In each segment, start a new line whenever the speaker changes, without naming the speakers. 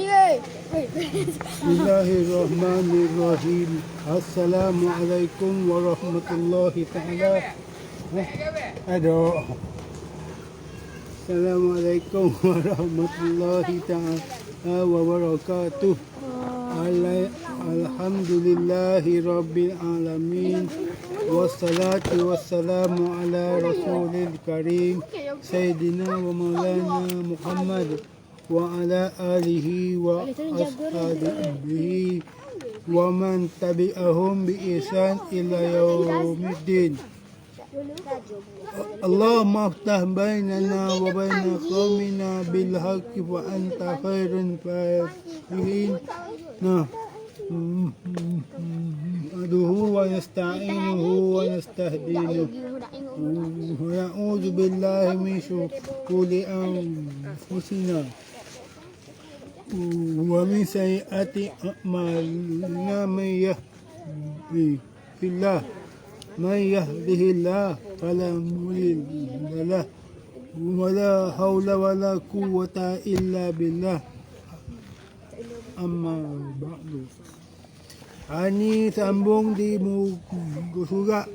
Bismillahirrahmanirrahim. Assalamualaikum warahmatullahi ta'ala. Aduh. Assalamualaikum warahmatullahi ta'ala wabarakatuh. Alhamdulillahi rabbil alamin. Wassalatu wassalamu ala rasulil karim. Sayyidina wa maulana Muhammad wa ala alihi wa ashabihi wa man tabi'ahum bi ihsan ila yaumiddin. Allahumma aftah bainana wa baina qaumina bil haqqi wa anta khairul fatihin. Aduhu wa nasta'inuhu wa nastahdinuhu wa na'udzu billahi min shururi anfusina wa min sayyiati a'malina man yahdihillahu fala mudilla lahu wa la hawla wa la quwwata illa billah. Amma ba'du. Ini sambung di muka surat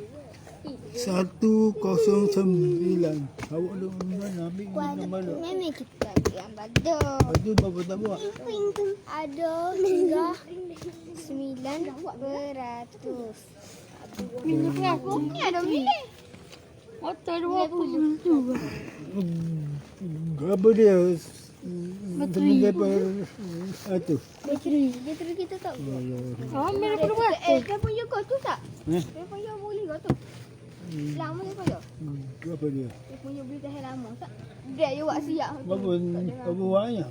109. Awak ada mana? Ambil nombor tu.
Memang kita yang badu.
Badu berapa tak buat?
Ada 900. Minum berapa? Ni ada milih. Motor 20.
Berapa dia? Satu.
Bateri kita tak buat. Ambil daripada berapa? Dia punya kau tu tak? Dia punya boleh kau tu. Lama dia punya.
Berapa dia?
Dia punya beli tahan lama tak? Dia je buat siap.
Berapa banyak?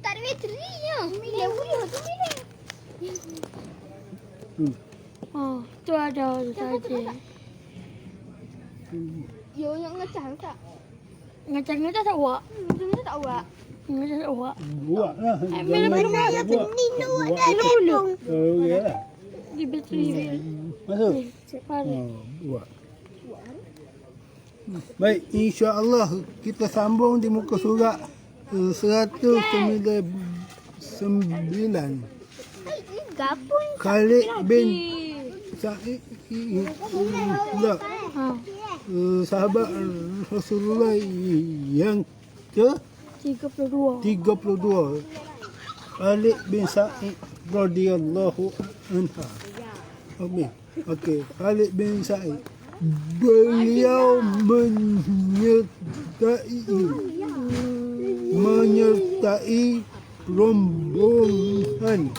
Tak ada baterinya. Dia boleh tu milih.
Oh, tu ada saja.
Yo yang ngecah tak?
Ngecah tak buat.
Ngecah tak buat.
Ngecah tak buat.
Buat lah.
Mana yang pening tu buat dah dulu.
Oh, ya lah.
Di bateri.
Masuk? Buat. Baik, insya-Allah kita sambung di muka surat 109.
Gapun
Khalid bin Sa'id pula sahabat Rasulullah yang ke
32.
32. Khalid bin Sa'id radhiyallahu anha. Okey. Khalid bin Sa'id, beliau menyertai rombongan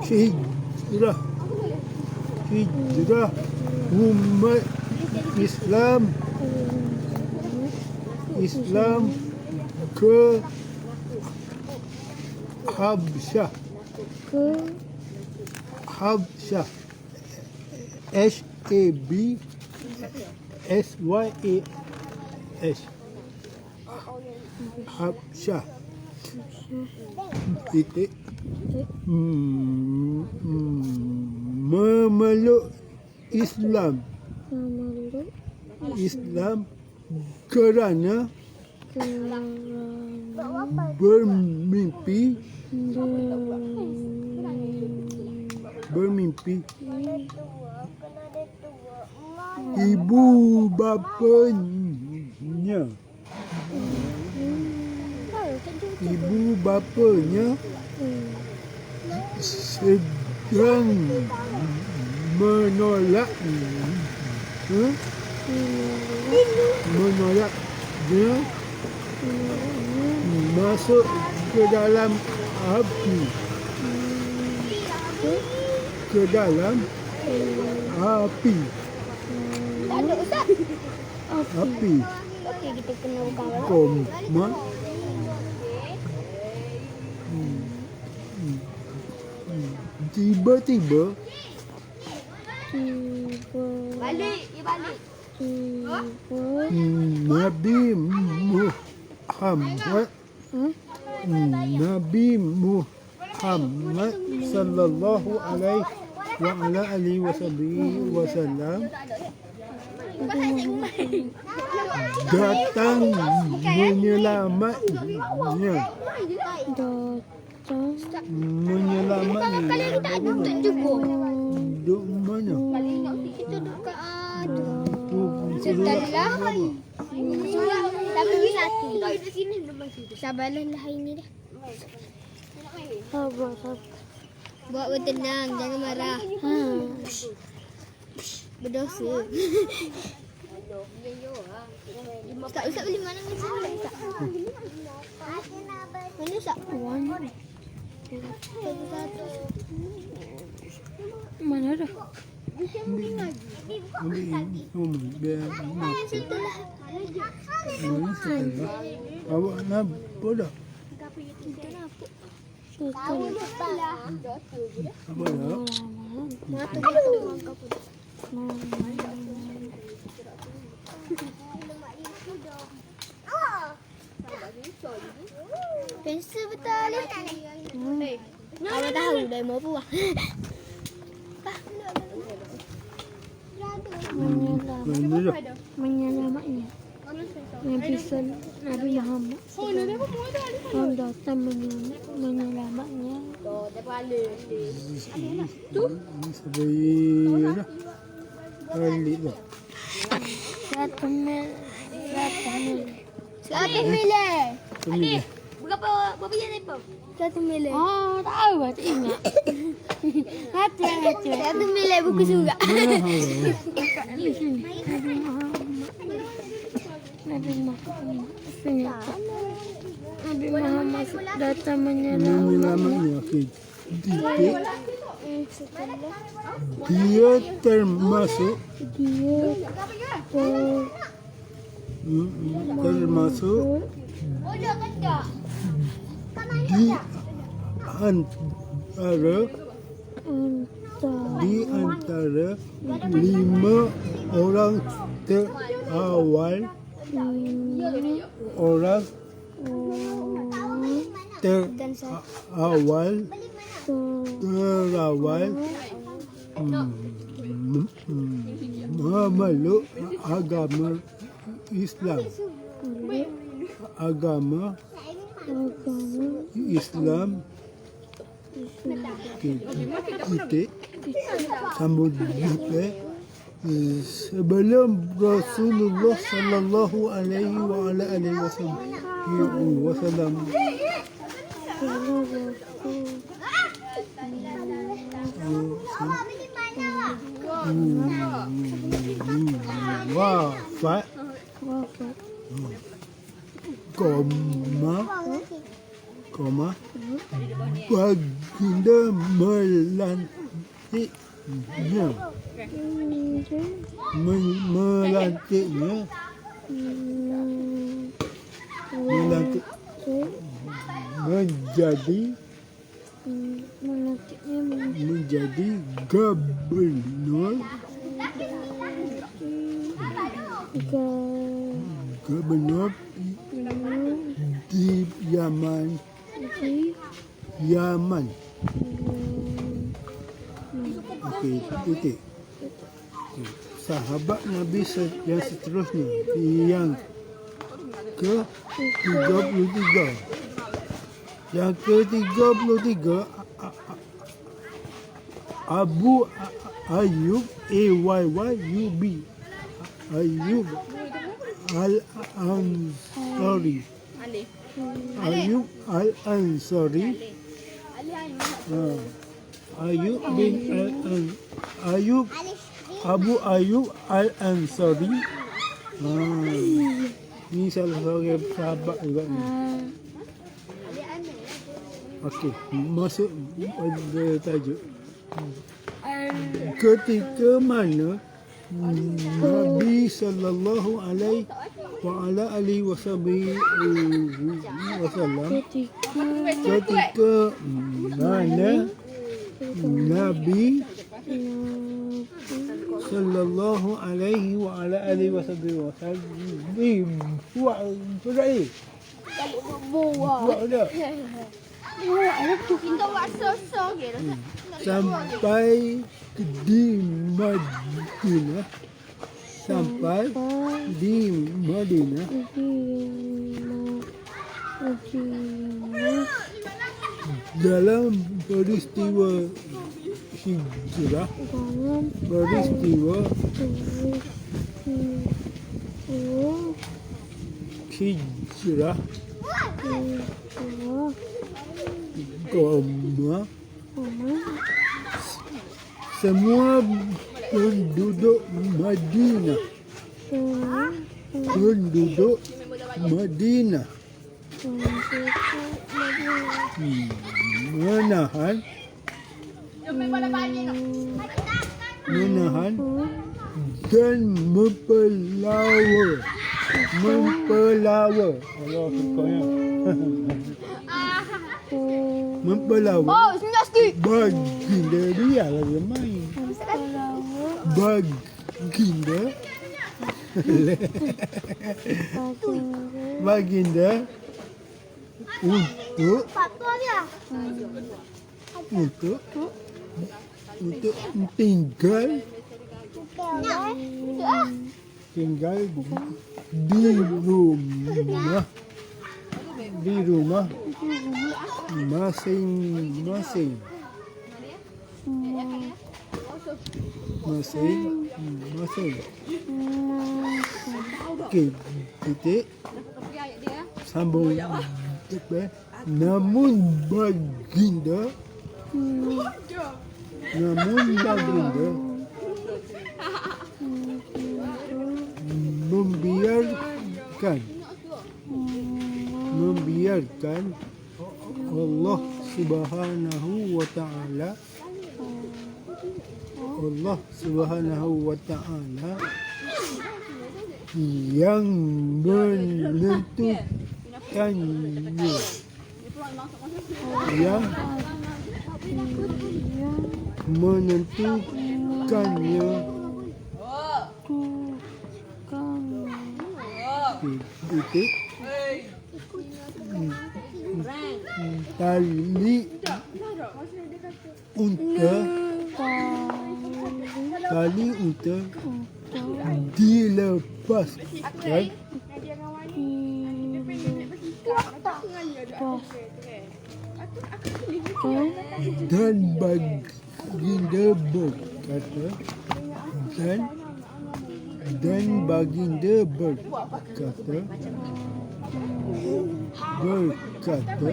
hijrah umat Islam ke Habsyah. HABSYAS. Habsyah. Titik. Memeluk Islam kerana bermimpi ibu bapanya sedang menolaknya masuk ke dalam api. Api.
okey kita kena buka.
Koma. Tiba-tiba
Balik.
Nabi Muhammad sallallahu alaihi wa ala alihi wasallam datang menyelamatnya.
Datang
Menyelamatnya.
Kali kita duduk juga.
Duduk mana?
Kita duduk kat
Setelah
tapi satu. Sabarlah hari ni dah.
sabar.
Buat bertenang, jangan marah. Berdosa. Ustaz beli mana ni? Ustaz. Mana Ustaz? Satu-satu.
Mana dah?
Ambil biar setelah. Awak nak apa dah? Apa dah?
Pensel betul ni. Awak tahu dah mau buah.
Mana dah?
Menyelamatnya. Nabi Muhammad yang datang menyelamatnya.
Sebaik dah. Balik dah.
Satu mil.
Pemilih.
Berapa yang lepam? 1 miliar.
Oh, tahu tak ingat. Hati.
1 miliar buku surat.
Di sini. Nabi Muhammad. Nabi Muhammad datang
Menyelamatnya. Okey. Dia termasuk di antara 5 orang terawal memeluk agama Islam. Titik sambung juga sebelum Rasulullah sallallahu alaihi wasallam wafat koma baginda melantiknya menjadi gubernur di Yaman. Okey, titik. Sahabat Nabi yang seterusnya yang ke-33. Yang ke-33 Abu Ayyub Ayyub Al-Ansari. Ayyub Al-Ansari. Abu Ayyub Al-Ansari. Ini salah seorang sahabat juga ni. Okey, masuk pada tajuk. Ketika mana Nabi sallallahu alaihi wasallam ketika mana Nabi sallallahu alaihi wasallam buat dah
Kita buat sosok gitu.
sampai di Madinah sampai di Madinah dalam peristiwa hijrah, peristiwa hijrah, koma, semua penduduk Madinah, penduduk Madinah menahan dan mempelawa Allah sukanya mempelawa
Oh, senang sikit.
baginda dia lagi main baginda untuk tinggal di rumah masing-masing. Okey, titik. Sambung. Namun baginda membiarkan Allah Subhanahu wa Ta'ala yang menentukannya titik tali unta dilepaskan dan baginda berkata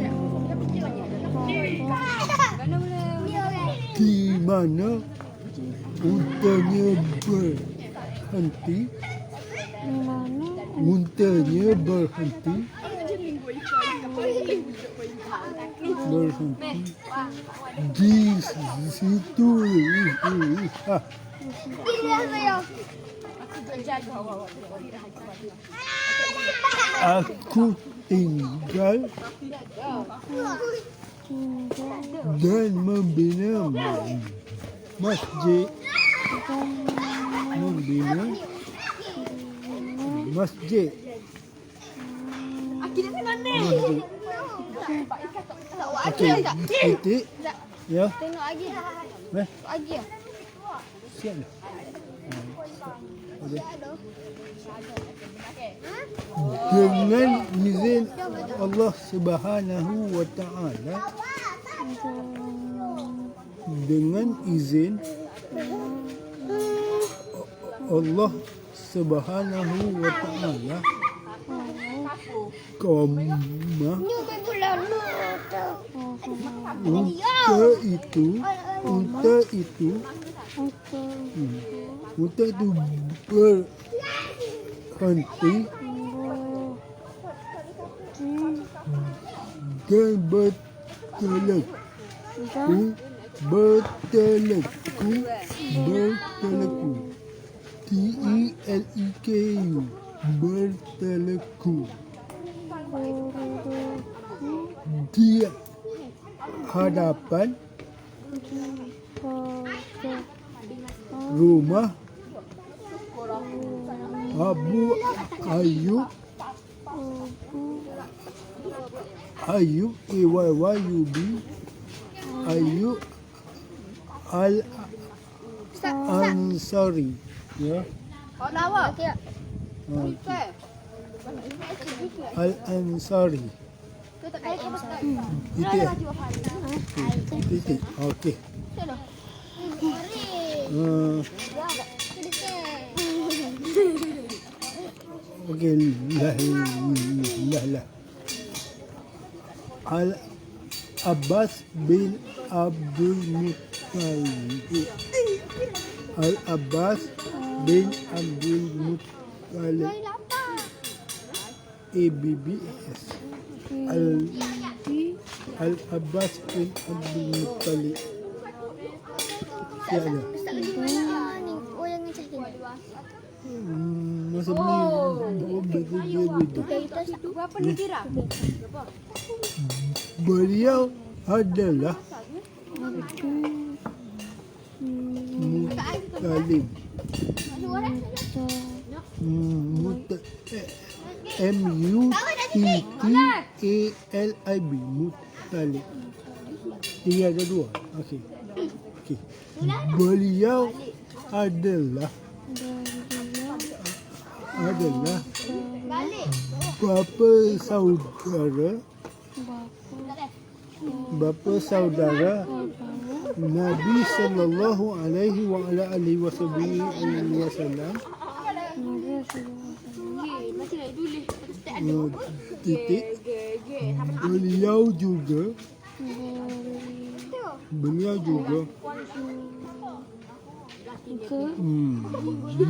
di mana untanya berhenti di situ aku tinggal dan membina masjid Okey, titik. Ya.
Tengok lagi. Lagi.
Siap dah. Dengan izin Allah Subhanahu wa Ta'ala, dengan izin Allah Subhanahu wa Ta'ala, unta itu berhenti dan berteleku TELEKU berteleku di hadapan rumah Abu Ayyub AYYUB Ayyub Al-Ansari, ya, Al-Ansari. Titik. Titik. Okey. Okey, lah. Al-Abbas bin Abdul Muttalib. Al-Abbas bin Abdul Muttalib. ABBS. Al-Abbas bin Abdul Muttalib. Siapa?
Orang yang cakap.
Masa
Berapa ni kira?
beliau adalah Muttalib. M-U-T-T-A-L-I-B. Muttalib. Tiga ada dua. Okey. Beliau adalah bapa saudara Nabi sallallahu alaihi wa ala alihi wasallam. Titik. Beliau juga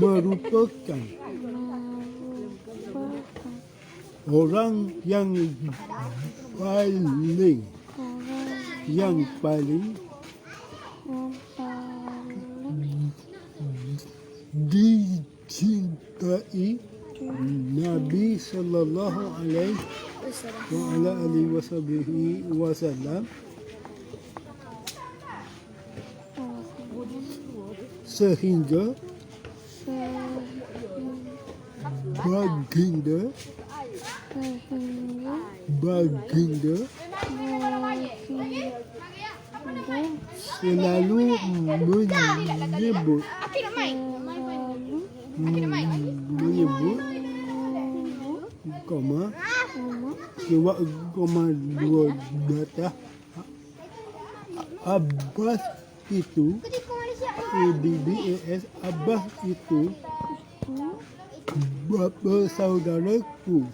merupakan orang yang paling dicintai Nabi sallallahu alaihi wasallam, sehingga baginda selalu menyebut dua data Abbas itu ABBAS. Abbas itu bapa saudaraku,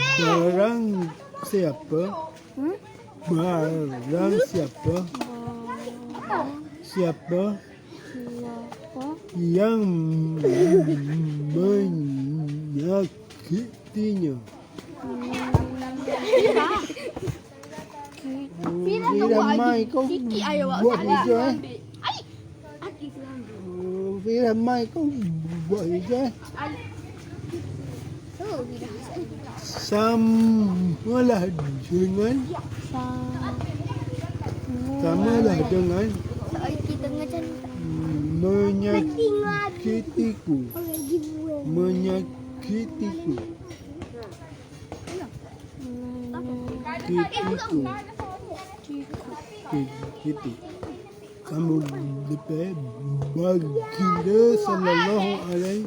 barang siapa yang menyakitinya, ramai kau buat hijau ramai kau buat hijau samalah dengan menyakitiku. Kamu lebih baginda sallallahu alaihi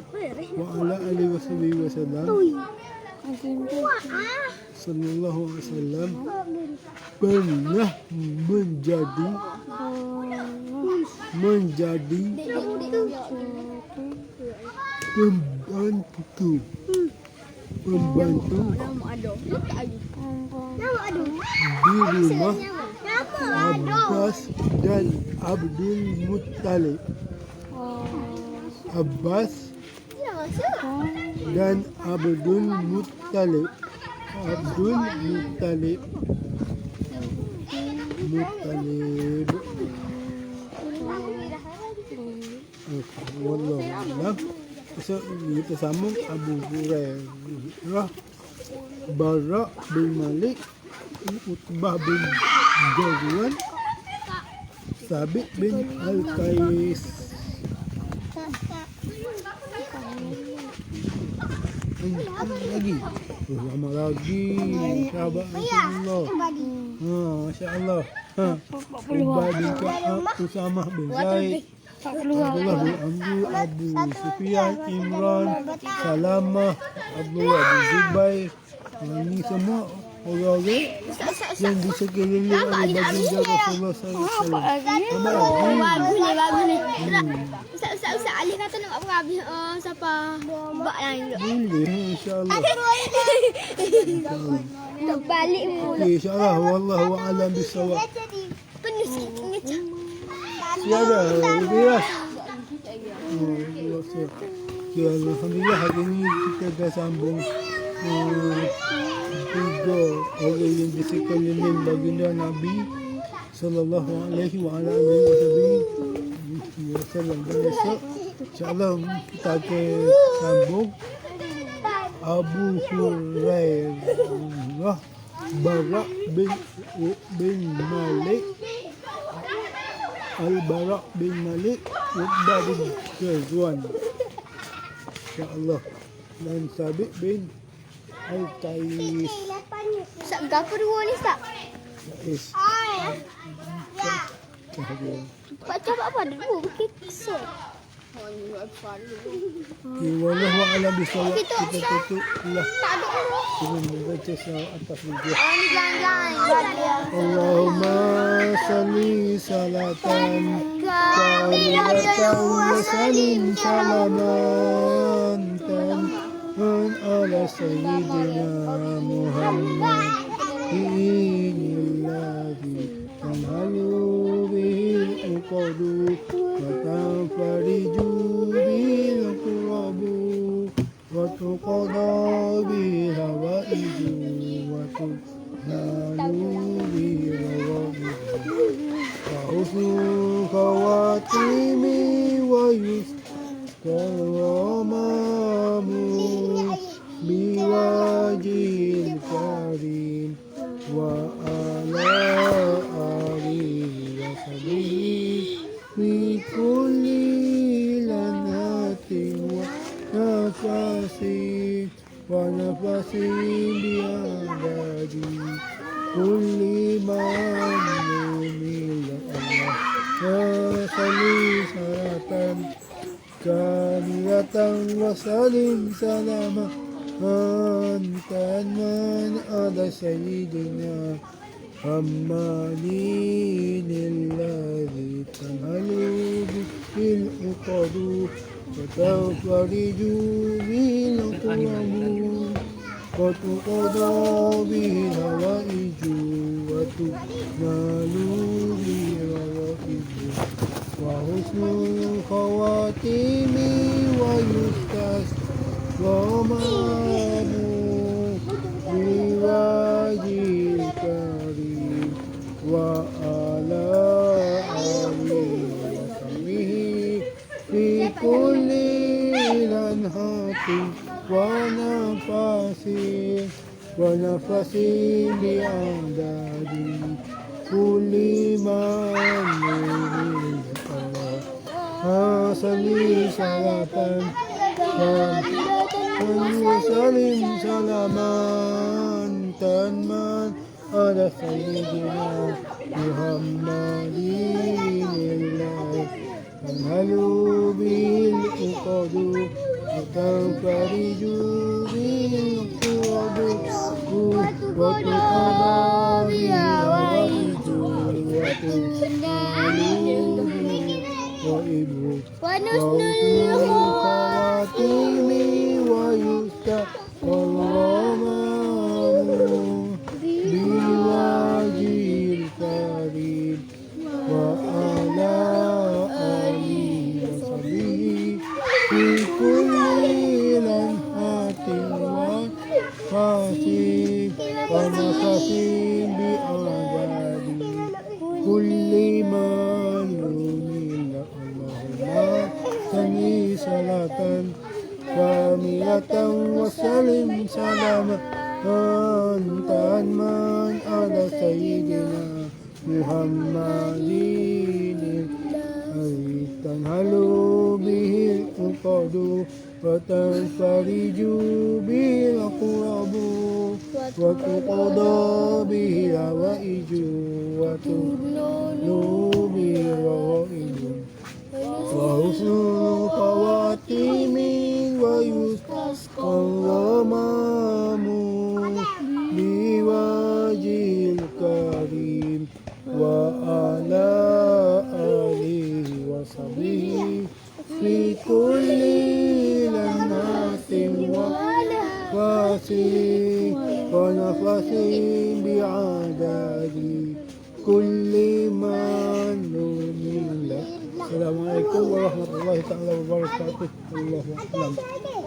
wasallam pernah menjadi pembantu di rumah Abbas dan Abdul Muttalib. Abbas dan Abdul Muttalib. Wallahu a'lam. So, kita sambung Abu Hurairah, Bara bin Malik, Utbah bin Jazwan, Sabit bin Al-Qais. Lagi. Lama lagi. Sahabat Rasulullah. Masya Allah. Ubay bin Ka'ab, Usamah bin Zaid, Abdullah bin Amru, Abu Sufyan, Imran, Salamah, Abdullah bin Zubair. Ini semua orang-orang yang di sekeliling oleh baginda Rasulullah SAW.
Bagus ni. Ustaz Ali kata nak buat habis siapa bak lain dulu.
Boleh, insyaAllah.
Tak balik mula.
InsyaAllah, wallahu a'lam bisawab.
Penuh sikit macam.
Siapa? Bias. Okay, alhamdulillah hari ini kita dah sambung tiga orang yang di sekeliling baginda Nabi sallallahu alaihi wa ala alihi wasallam. Dan esok insya-Allah kita akan sambung Abu Hurairah, Barak bin Malik, Al-Barak bin Malik, Utbah bin Ghazwan, insya-Allah, dan Sabit bin Al-Qais.
Ustaz berapa dua ni Ustaz? Baca apa ada dua bukit kesel.
Wallahu a'lam bisawab.
Kita
tutup lah
tak ada orang.
dengan membaca surah atas juga.
Ni jangan.
Allahumma salli salatan kamilatan wa salim salaman ala sayyidina Muhammad alladhi tanhalu bil uqadu wa tanfariju bil qurabu wa tuqada bil hawaiju wa tunalu bil rawaidu wa husnul khawatimi wa yuskaramamu biwajil karim wa ala alihi wa sahbihi fi kulli lanatin wa nafasin biadadi kulli man numila Allah wa salli salatan kamilatan wa salim salama man ala sayyidina Muhammadin alladhi tanhalu bil uqadu wa tanfariju bil qurabu wa tuqada bil hawaiju wa tunalu bil rawaidu wa husnul khawatimi wa yustasqamamu biwajil karim wa ala alihi wa sahbihi fi kulli lanhatin wa nafasin bi'adadi kulli man min Allah salli salatan wa salim salaman tanman ala sayyidina Muhammadin tanhalu bil uqadu wa tanfariju bil qurabu wa tuqada bil hawaiju wa tunalu bil rawaidu wa husnul khawatimi wa yustasqamamu biwajil karim wa ala alihi wa sahbihi fi kulli lanhatin wa nafasin bi'adadi kulli man numila Allahumma salli salatan kamilatan wa salim salaman man ala sayyidina Muhammadin tanhalu bihil uqadu وتنفرج به الكرب وتقضى به الحوائج وتبلغ به الرغائب وحسن الخواتيم ويستسقى الغمام بوجه الكريم وعلى آله وصحبه في كل لمحة ونفس بعدد كل من نمل. السلام عليكم ورحمة الله تعالى وبركاته. الله أعلم.